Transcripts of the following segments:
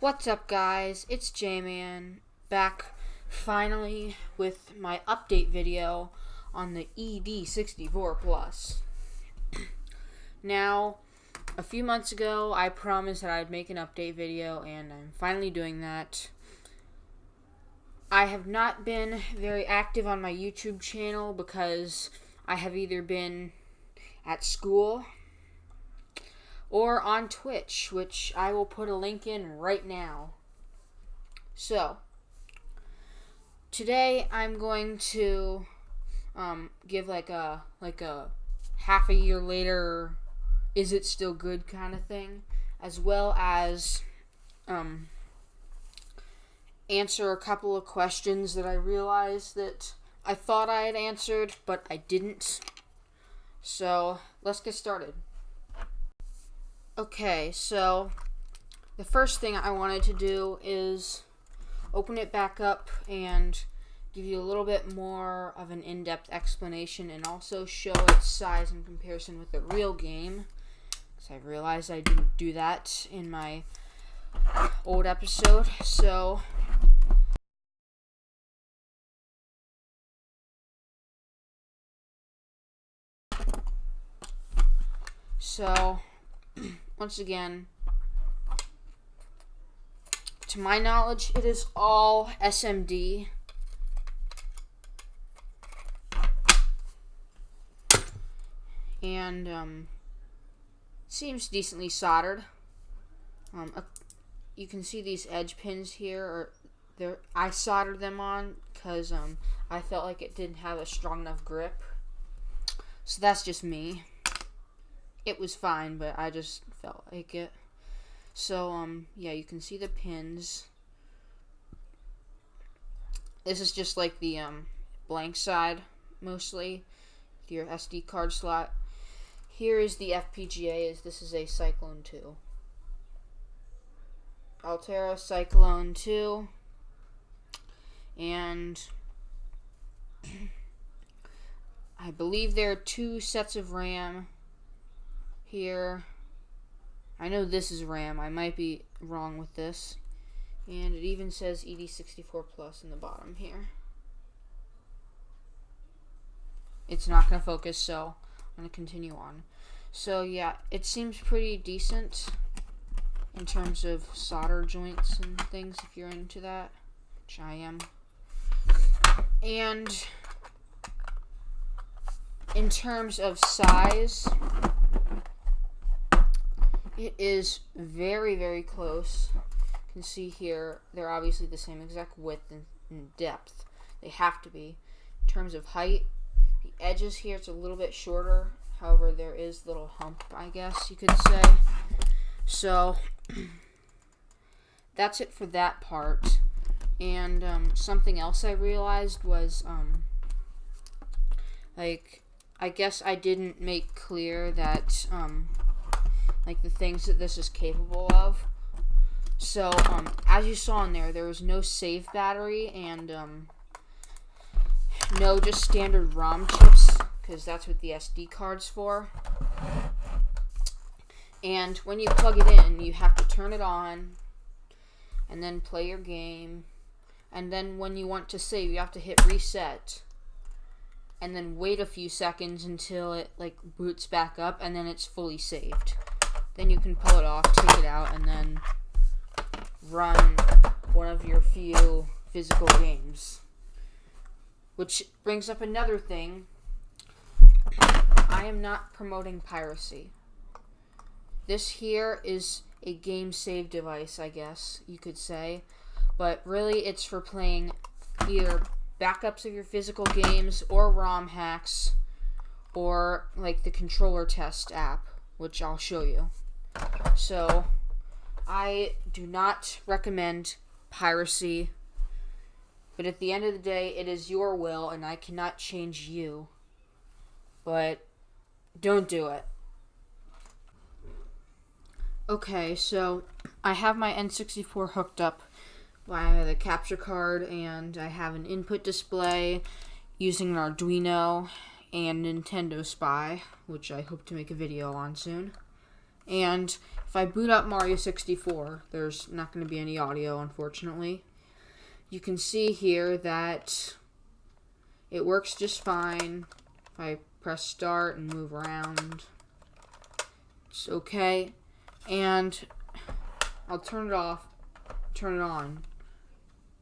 What's up, guys? It's J-Man back finally with my update video on the ED64Plus. Now, a few months ago, I promised that I'd make an update video, and I'm finally doing that. I have not been very active on my YouTube channel because I have either been at school or on Twitch, which I will put a link in right now. So, today I'm going to give like a half a year later, is it still good kind of thing, as well as answer a couple of questions that I realized that I thought I had answered, but I didn't. So, let's get started. Okay, so the first thing I wanted to do is open it back up and give you a little bit more of an in-depth explanation and also show its size in comparison with the real game, because I realized I didn't do that in my old episode. So once again, to my knowledge, it is all SMD. And seems decently soldered. You can see these edge pins here, I soldered them on because I felt like it didn't have a strong enough grip. So that's just me. It was fine, but I just felt like it. So, yeah, you can see the pins. This is just like the blank side, mostly, your SD card slot. Here is the FPGA. This is a Cyclone 2. Altera Cyclone 2. And I believe there are 2 sets of RAM here. I know this is RAM. I might be wrong with this. And it even says ED64Plus in the bottom here. It's not going to focus, so I'm going to continue on. So yeah, it seems pretty decent in terms of solder joints and things, if you're into that, which I am. And in terms of size, it is very, very close. You can see here, they're obviously the same exact width and depth. They have to be. In terms of height, the edges here, it's a little bit shorter. However, there is a little hump, I guess you could say. So, that's it for that part. And something else I realized was, I guess I didn't make clear that, like the things that this is capable of. So, as you saw in there was no save battery and no just standard ROM chips, because that's what the SD card's for. And when you plug it in, you have to turn it on and then play your game. And then when you want to save, you have to hit reset and then wait a few seconds until it boots back up, and then it's fully saved. Then you can pull it off, take it out, and then run one of your few physical games. Which brings up another thing. I am not promoting piracy. This here is a game save device, I guess you could say. But really, it's for playing either backups of your physical games or ROM hacks, or like the controller test app, which I'll show you. So, I do not recommend piracy, but at the end of the day, it is your will, and I cannot change you. But don't do it. Okay, so I have my N64 hooked up via the capture card, and I have an input display using an Arduino and Nintendo Spy, which I hope to make a video on soon. And if I boot up Mario 64, there's not going to be any audio, unfortunately. You can see here that it works just fine. If I press start and move around, it's okay. And I'll turn it off, turn it on.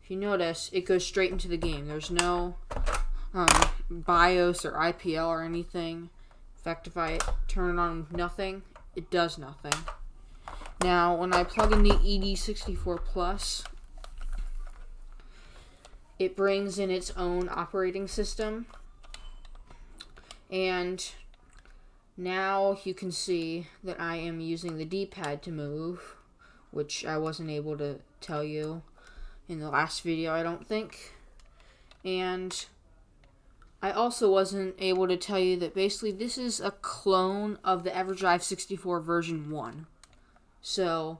If you notice, it goes straight into the game. There's no BIOS or IPL or anything. In fact, if I turn it on with nothing, it does nothing. Now, when I plug in the ED64Plus, it brings in its own operating system. And now you can see that I am using the D-pad to move, which I wasn't able to tell you in the last video, I don't think. And I also wasn't able to tell you that basically this is a clone of the EverDrive 64 version 1. So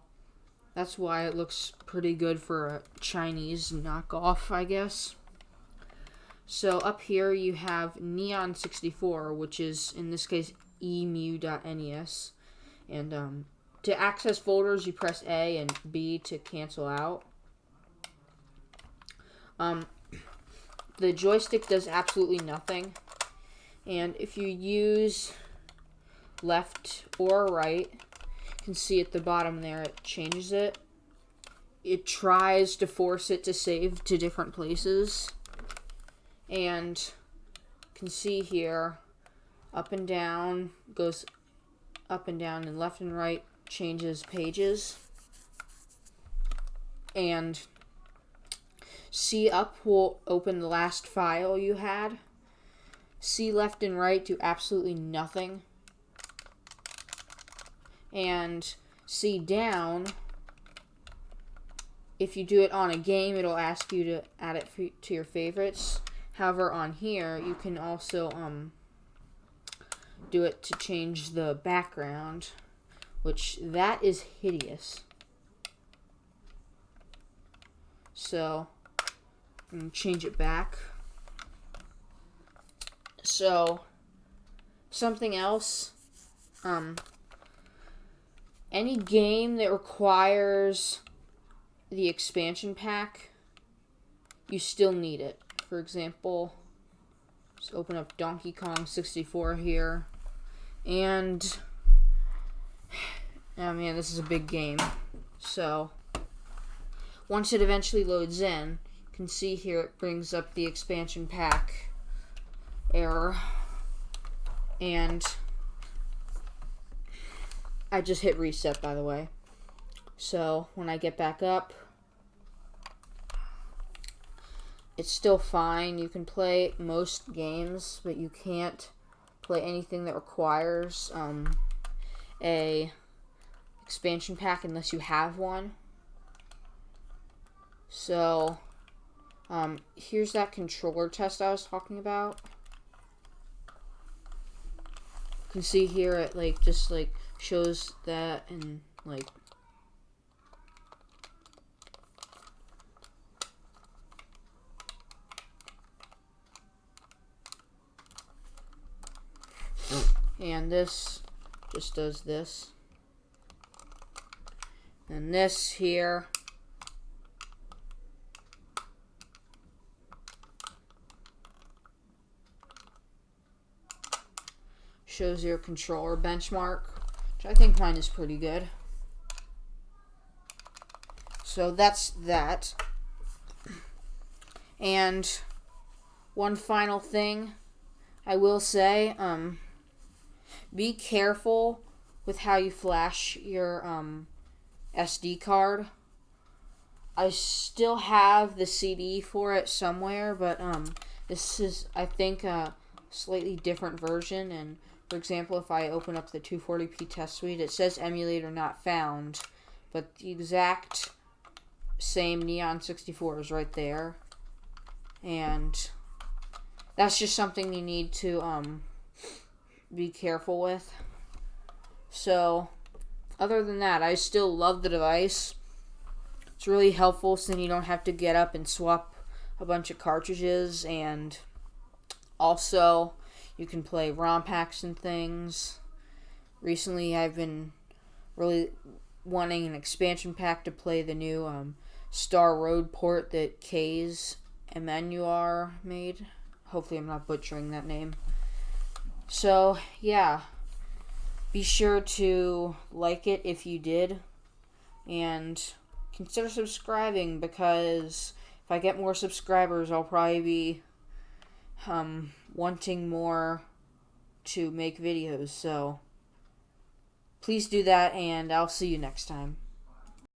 that's why it looks pretty good for a Chinese knockoff, I guess. So up here you have Neon 64, which is in this case emu.nes. And to access folders, you press A and B to cancel out. The joystick does absolutely nothing. And if you use left or right, you can see at the bottom there it changes it. It tries to force it to save to different places. And you can see here, up and down, goes up and down, and left and right changes pages. And C up will open the last file you had. C left and right do absolutely nothing. And C down, if you do it on a game, it'll ask you to add it to your favorites. However, on here, you can also do it to change the background, which that is hideous. So, I'm going to change it back. So, something else, any game that requires the expansion pack, you still need it. For example, just open up Donkey Kong 64 here, and oh man, this is a big game. So once it eventually loads in, you can see here it brings up the expansion pack error, and I just hit reset, by the way. So when I get back up, it's still fine. You can play most games, but you can't play anything that requires a expansion pack unless you have one. So here's that controller test I was talking about. You can see here it just shows that, and and this just does this. And this here shows your controller benchmark, which I think mine is pretty good. So that's that. And one final thing I will say, be careful with how you flash your SD card. I still have the CD for it somewhere, but this is, I think, a slightly different version. And for example, if I open up the 240p test suite, it says emulator not found, but the exact same Neon 64 is right there. And that's just something you need to be careful with. So other than that, I still love the device. It's really helpful, so then you don't have to get up and swap a bunch of cartridges, and also you can play ROM packs and things. Recently I've been really wanting an expansion pack to play the new Star Road port that K's Emmanuel made. Hopefully I'm not butchering that name. So, yeah. Be sure to like it if you did. And consider subscribing, because if I get more subscribers, I'll probably be wanting more to make videos. So, please do that, and I'll see you next time.